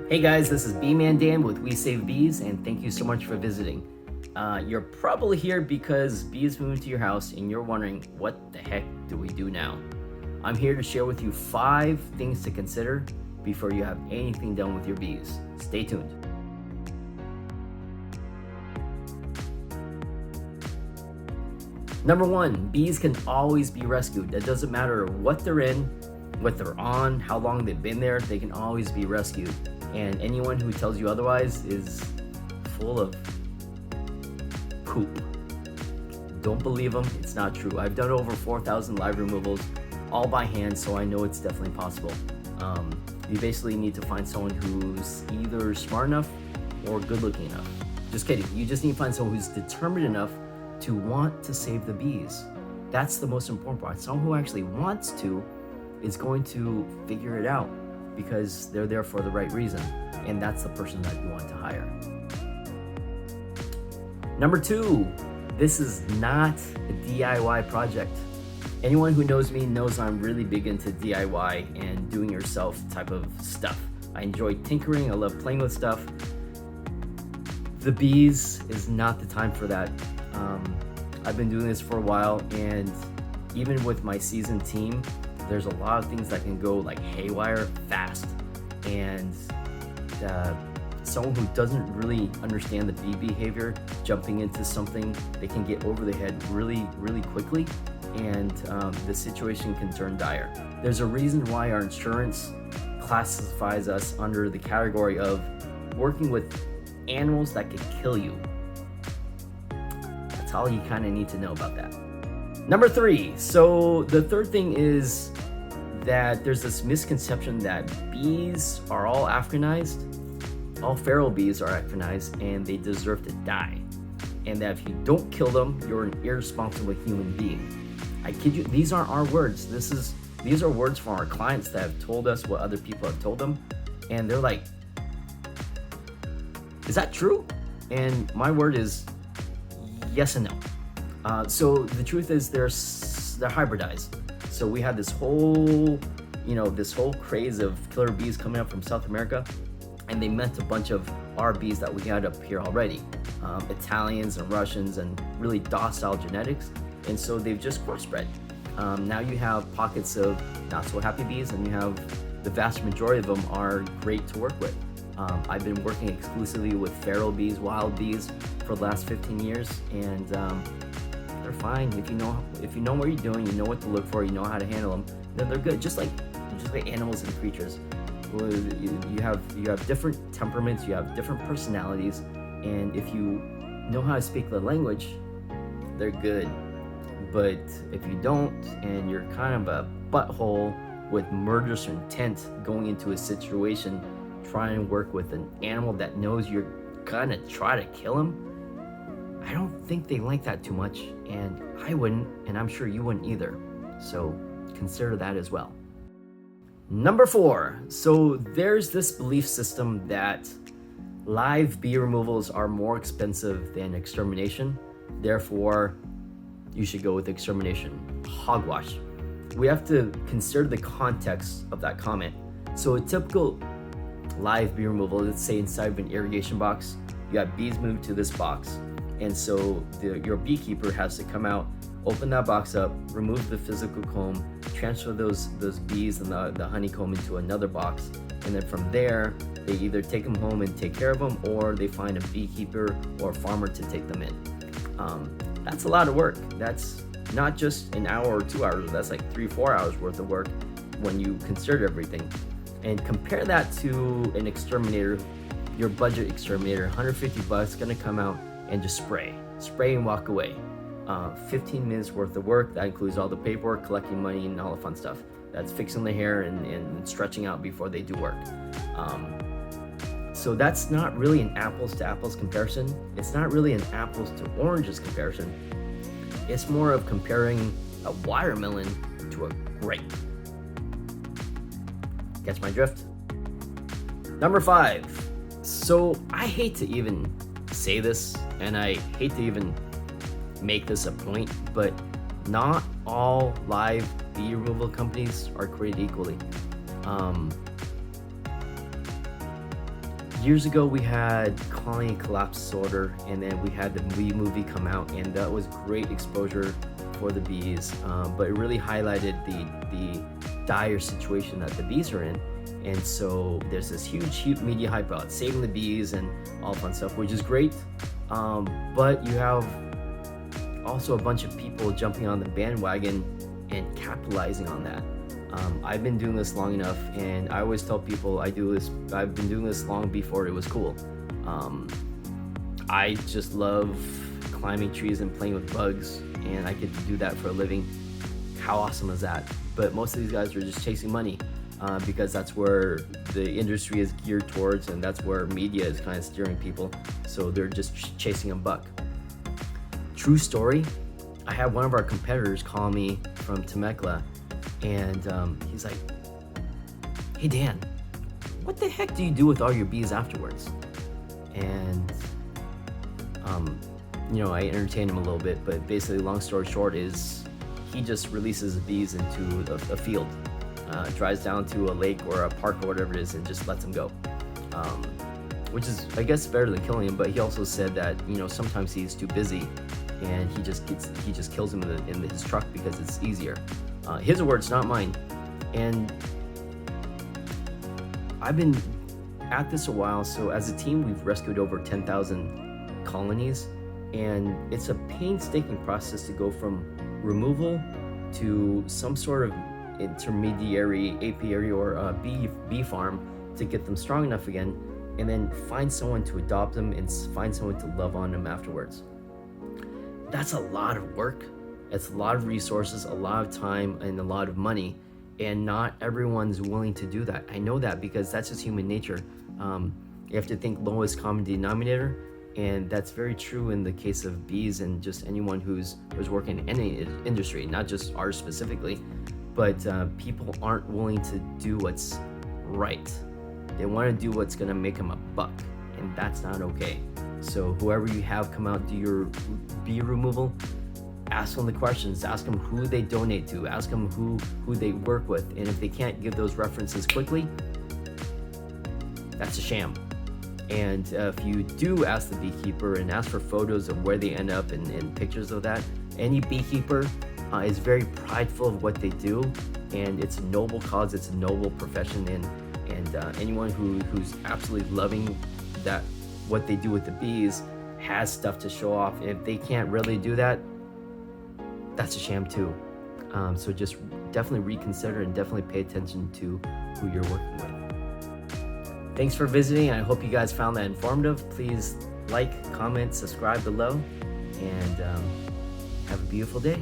Hey guys, this is B-Man Dan with We Save Bees, and thank you so much for visiting. You're probably here because bees moved to your house and you're wondering, what the heck do we do now? I'm here to share with you 5 things to consider before you have anything done with your bees. Stay tuned. Number 1, bees can always be rescued. It doesn't matter what they're in, what they're on, how long they've been there, they can always be rescued. And anyone who tells you otherwise is full of poop. Don't believe them, it's not true. I've done over 4,000 live removals, all by hand, so I know it's definitely possible. You basically need to find someone who's either smart enough or good looking enough. Just kidding, you just need to find someone who's determined enough to want to save the bees. That's the most important part. Someone who actually wants to is going to figure it out because they're there for the right reason, and that's the person that you want to hire. Number 2, this is not a DIY project. Anyone who knows me knows I'm really big into DIY and doing yourself type of stuff. I enjoy tinkering, I love playing with stuff. The bees is not the time for that. I've been doing this for a while, and even with my seasoned team, there's a lot of things that can go like haywire fast, and someone who doesn't really understand the bee behavior jumping into something, they can get over the head really quickly, and the situation can turn dire. There's a reason why our insurance classifies us under the category of working with animals that could kill you. That's all you kind of need to know about that. Number 3, so the third thing is that there's this misconception that bees are all Africanized. All feral bees are Africanized and they deserve to die. And that if you don't kill them, you're an irresponsible human being. I kid you, these aren't our words. These are words from our clients that have told us what other people have told them. And they're like, is that true? And my word is yes and no. So the truth is they're hybridized. So we had this whole craze of killer bees coming up from South America, and they met a bunch of our bees that we had up here already, Italians and Russians and really docile genetics, and so they've just crossbred. Now you have pockets of not so happy bees, and you have the vast majority of them are great to work with. I've been working exclusively with feral bees, wild bees, for the last 15 years, and they're fine. If you know what you're doing, you know what to look for, you know how to handle them, then they're good. Just like animals and creatures, you have different temperaments, you have different personalities, and if you know how to speak the language, they're good. But if you don't, and you're kind of a butthole with murderous intent going into a situation, trying to work with an animal that knows you're gonna try to kill him, I don't think they like that too much, and I wouldn't, and I'm sure you wouldn't either. So consider that as well. Number 4, so there's this belief system that live bee removals are more expensive than extermination. Therefore, you should go with extermination. Hogwash. We have to consider the context of that comment. So a typical live bee removal, let's say inside of an irrigation box, you have bees moved to this box. And so your beekeeper has to come out, open that box up, remove the physical comb, transfer those bees and the honeycomb into another box. And then from there, they either take them home and take care of them, or they find a beekeeper or a farmer to take them in. That's a lot of work. That's not just an hour or 2 hours, that's like 3-4 hours worth of work when you consider everything. And compare that to an exterminator, your budget exterminator, $150, gonna come out and just spray and walk away. 15 minutes worth of work. That includes all the paperwork, collecting money, and all the fun stuff. That's fixing the hair and stretching out before they do work. So that's not really an apples to apples comparison. It's not really an apples to oranges comparison. It's more of comparing a watermelon to a grape. Catch my drift? Number 5. So I hate to even say this, and I hate to even make this a point, but not all live bee removal companies are created equally. Years ago, we had colony collapse disorder, and then we had the bee movie come out, and that was great exposure for the bees. But it really highlighted the dire situation that the bees are in. And so there's this huge media hype about saving the bees and all fun stuff, which is great. But you have also a bunch of people jumping on the bandwagon and capitalizing on that. I've been doing this long enough, and I always tell people I've been doing this long before it was cool. I just love climbing trees and playing with bugs, and I get to do that for a living. How awesome is that? But most of these guys are just chasing money, because that's where the industry is geared towards, and that's where media is kind of steering people. So they're just chasing a buck. True story, I had one of our competitors call me from Temecula, and he's like, "Hey Dan, what the heck do you do with all your bees afterwards?" And I entertained him a little bit, but basically, long story short, is he just releases the bees into a field, drives down to a lake or a park or whatever it is, and just lets them go. Which is, I guess, better than killing him. But he also said that sometimes he's too busy, and he just kills him in his truck because it's easier. His words, not mine. And I've been at this a while. So as a team, we've rescued over 10,000 colonies, and it's a painstaking process to go from removal to some sort of intermediary apiary or bee farm to get them strong enough again, and then find someone to adopt them and find someone to love on them afterwards. That's a lot of work. It's a lot of resources, a lot of time, and a lot of money, and not everyone's willing to do that. I know that because that's just human nature. You have to think lowest common denominator, and that's very true in the case of bees and just anyone who's working in any industry, not just ours specifically. But people aren't willing to do what's right. They want to do what's going to make them a buck, and that's not okay. So whoever you have come out do your bee removal, ask them the questions, ask them who they donate to, ask them who they work with, and if they can't give those references quickly, that's a sham. And if you do ask the beekeeper and ask for photos of where they end up and pictures of that, any beekeeper is very prideful of what they do, and it's a noble cause, it's a noble profession, and anyone who's absolutely loving that what they do with the bees has stuff to show off. And if they can't really do that, that's a sham too. So just definitely reconsider and definitely pay attention to who you're working with. Thanks for visiting. I hope you guys found that informative. Please like, comment, subscribe below, and have a beautiful day.